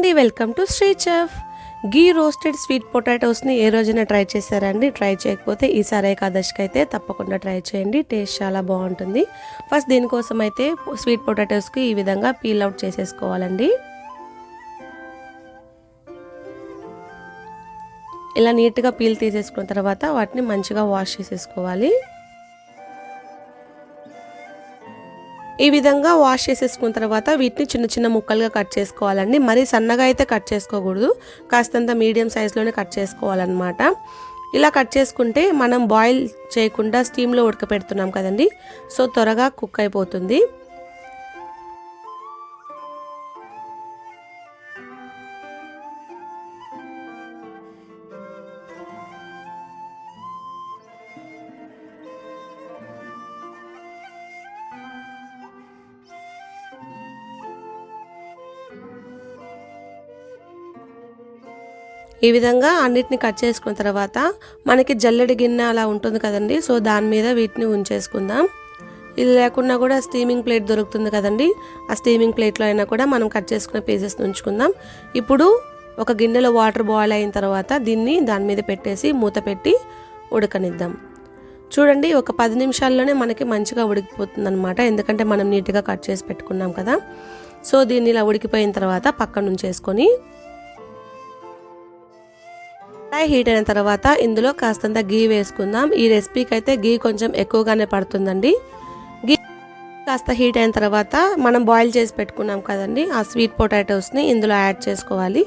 అండి, welcome to Shri chef. Ghee roasted sweet పొటాటోస్ని ఏ రోజైనా ట్రై చేశారండి? ట్రై చేయకపోతే ఈసారి ఏకాదశికి అయితే తప్పకుండా ట్రై చేయండి. టేస్ట్ చాలా బాగుంటుంది. ఫస్ట్ దీనికోసం అయితే స్వీట్ పొటాటోస్కి ఈ విధంగా పీల్ అవుట్ చేసేసుకోవాలండి. ఇలా నీట్గా పీల్ తీసేసుకున్న తర్వాత వాటిని మంచిగా వాష్ చేసేసుకోవాలి. ఈ విధంగా వాష్ చేసేసుకున్న తర్వాత వీటిని చిన్న చిన్న ముక్కలుగా కట్ చేసుకోవాలండి. మరీ సన్నగా అయితే కట్ చేసుకోకూడదు, కాస్తంత మీడియం సైజులోనే కట్ చేసుకోవాలన్నమాట. ఇలా కట్ చేసుకుంటే మనం బాయిల్ చేయకుండా స్టీమ్లో ఉడకపెడుతున్నాం కదండి, సో త్వరగా కుక్ అయిపోతుంది. ఈ విధంగా అన్నిటిని కట్ చేసుకున్న తర్వాత మనకి జల్లెడి గిన్నె అలా ఉంటుంది కదండి, సో దాని మీద వీటిని ఉంచేసుకుందాం. ఇది లేకున్నా కూడా స్టీమింగ్ ప్లేట్ దొరుకుతుంది కదండి, ఆ స్టీమింగ్ ప్లేట్లో అయినా కూడా మనం కట్ చేసుకున్న పీసెస్ని ఉంచుకుందాం. ఇప్పుడు ఒక గిన్నెలో వాటర్ బాయిల్ అయిన తర్వాత దీన్ని దాని మీద పెట్టేసి మూత పెట్టి ఉడకనిద్దాం. చూడండి, ఒక 10 నిమిషాల్లోనే మనకి మంచిగా ఉడికిపోతుంది అనమాట, ఎందుకంటే మనం నీట్గా కట్ చేసి పెట్టుకున్నాం కదా. సో దీన్ని ఇలా ఉడికిపోయిన తర్వాత పక్కన ఉంచేసుకొని హీట్ అయిన తర్వాత ఇందులో కాస్తంత గీ వేసుకుందాం. ఈ రెసిపీకి అయితే గీ కొంచెం ఎక్కువగానే పడుతుందండి. గీ కాస్త హీట్ అయిన తర్వాత మనం బాయిల్ చేసి పెట్టుకున్నాం కదండి, ఆ స్వీట్ పొటాటోస్ని ఇందులో యాడ్ చేసుకోవాలి.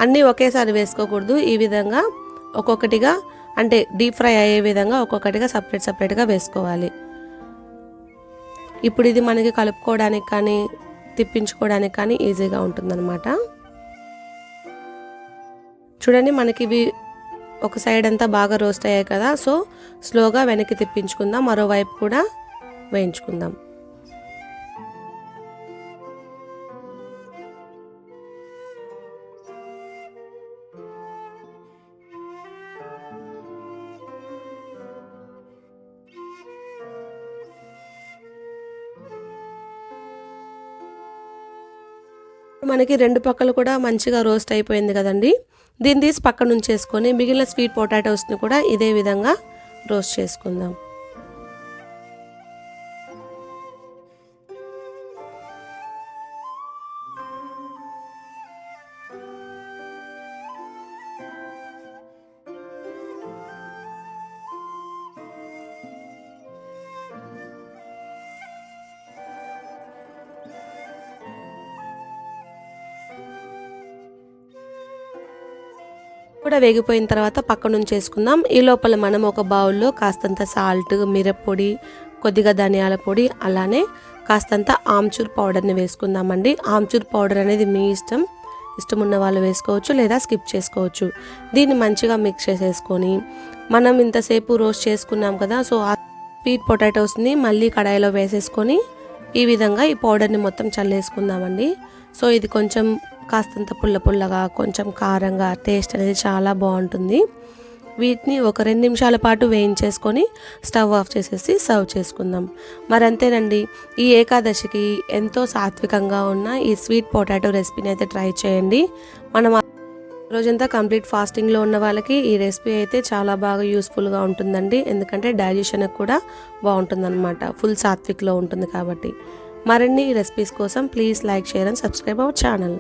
అన్నీ ఒకేసారి వేసుకోకూడదు, ఈ విధంగా ఒక్కొక్కటిగా, అంటే డీప్ ఫ్రై అయ్యే విధంగా ఒక్కొక్కటిగా సపరేట్గా వేసుకోవాలి. ఇప్పుడు ఇది మనకి కలుపుకోవడానికి కానీ తిప్పించుకోవడానికి కానీ ఈజీగా ఉంటుందన్నమాట. చూడండి, మనకి ఇవి ఒక సైడ్ అంతా బాగా రోస్ట్ అయ్యాయి కదా, సో స్లోగా వెనక్కి తిప్పించుకుందాం, మరోవైపు కూడా వేయించుకుందాం. మనకి రెండు పక్కలు కూడా మంచిగా రోస్ట్ అయిపోయింది కదండి. దీన్ని తీసి పక్కన ఉంచేసుకొని మిగిలిన స్వీట్ పొటాటోస్ని కూడా ఇదే విధంగా రోస్ట్ చేసుకుందాం. కూడా వేగిపోయిన తర్వాత పక్కన ఉంచేసుకుందాం. ఈ లోపల మనం ఒక బౌల్లో కాస్తంత సాల్ట్, మిరప్పొడి, కొద్దిగా ధనియాల పొడి, అలానే కాస్తంత ఆమ్చూర్ పౌడర్ని వేసుకుందామండి. ఆమ్చూర్ పౌడర్ అనేది మీ ఇష్టం ఉన్న వాళ్ళు వేసుకోవచ్చు, లేదా స్కిప్ చేసుకోవచ్చు. దీన్ని మంచిగా మిక్స్ చేసేసుకొని మనం ఇంతసేపు రోస్ట్ చేసుకున్నాం కదా, సో ఆ స్వీట్ పొటాటోస్ని మళ్ళీ కడాయిలో వేసేసుకొని ఈ విధంగా ఈ పౌడర్ని మొత్తం చల్లేసుకుందామండి. సో ఇది కొంచెం కాస్తంత పుల్లగా, కొంచెం కారంగా, టేస్ట్ అనేది చాలా బాగుంటుంది. వీటిని ఒక 2 నిమిషాల పాటు వేయించేసుకొని స్టవ్ ఆఫ్ చేసేసి సర్వ్ చేసుకుందాం. మరి అంతేనండి, ఈ ఏకాదశికి ఎంతో సాత్వికంగా ఉన్న ఈ స్వీట్ పొటాటో రెసిపీని అయితే ట్రై చేయండి. మనం రోజంతా కంప్లీట్ ఫాస్టింగ్లో ఉన్న వాళ్ళకి ఈ రెసిపీ అయితే చాలా బాగా యూస్ఫుల్గా ఉంటుందండి, ఎందుకంటే డైజెషన్కి కూడా బాగుంటుందన్నమాట, ఫుల్ సాత్విక్లో ఉంటుంది కాబట్టి. మరిన్ని రెసిపీస్ కోసం please like, share and subscribe our channel.